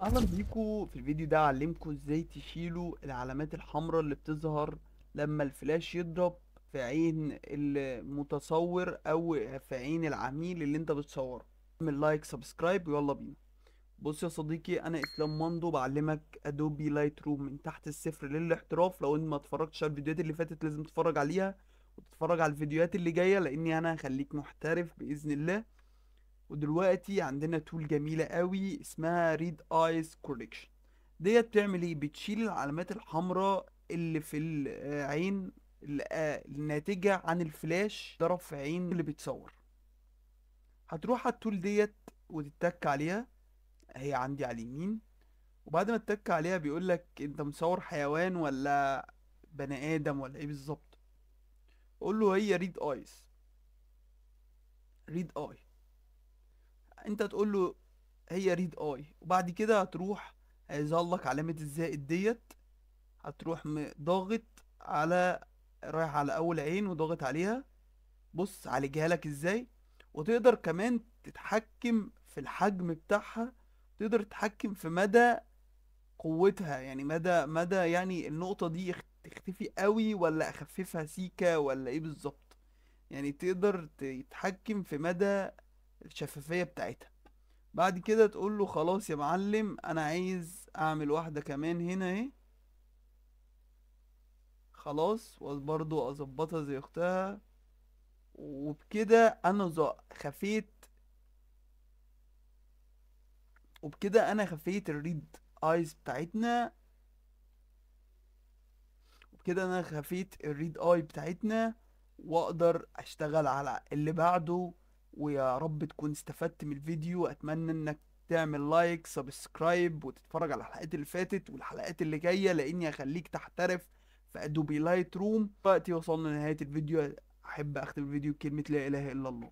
اهلا بيكم في الفيديو ده. اعلمكم ازاي تشيلوا العلامات الحمراء اللي بتظهر لما الفلاش يضرب في عين المتصور او في عين العميل اللي انت بتصوره. اعمل لايك سبسكرايب ويلا بينا. بص يا صديقي، انا اسلام مندو بعلمك ادوبي لايت روم من تحت الصفر للاحتراف. لو انت ما اتفرجتش على الفيديوهات اللي فاتت لازم تتفرج عليها وتتفرج على الفيديوهات اللي جايه، لاني انا هخليك محترف باذن الله. ودلوقتي عندنا تول جميلة قوي اسمها ريد ايز كوريكشن. ديت بتعمل ايه؟ بتشيل العلامات الحمراء اللي في العين الناتجة عن الفلاش ضرب في عين اللي بيتصور. هتروح على التول ديت وتتك عليها، هي عندي على اليمين. وبعد ما تتك عليها بيقول لك انت مصور حيوان ولا بني ادم ولا ايه بالظبط. قول له هي ريد ايز، ريد اي. انت تقول له هي ريد اي، وبعد كده هتروح هيظهر لك علامة الزائد ديت. هتروح ضاغط على، رايح على اول عين وضاغط عليها. بص عالجها لك ازاي. وتقدر كمان تتحكم في الحجم بتاعها، تقدر تتحكم في مدى قوتها، يعني مدى يعني النقطة دي تختفي قوي ولا اخففها سيكا ولا ايه بالظبط. يعني تقدر تتحكم في مدى الشفافية بتاعتها. بعد كده تقول له خلاص يا معلم انا عايز اعمل واحدة كمان هنا اهي. خلاص، وبرضه اظبطها زي اختها. وبكده انا خفيت. وبكده انا خفيت الريد ايز بتاعتنا. وبكده انا خفيت الريد اي بتاعتنا، واقدر اشتغل على اللي بعده. ويا رب تكون استفدت من الفيديو. اتمنى انك تعمل لايك سبسكرايب وتتفرج على الحلقات اللي فاتت والحلقات اللي جاية، لاني هخليك تحترف في ادوبي لايت روم. دلوقتي وصلنا لنهاية الفيديو. احب اختم الفيديو بكلمة لا اله الا الله.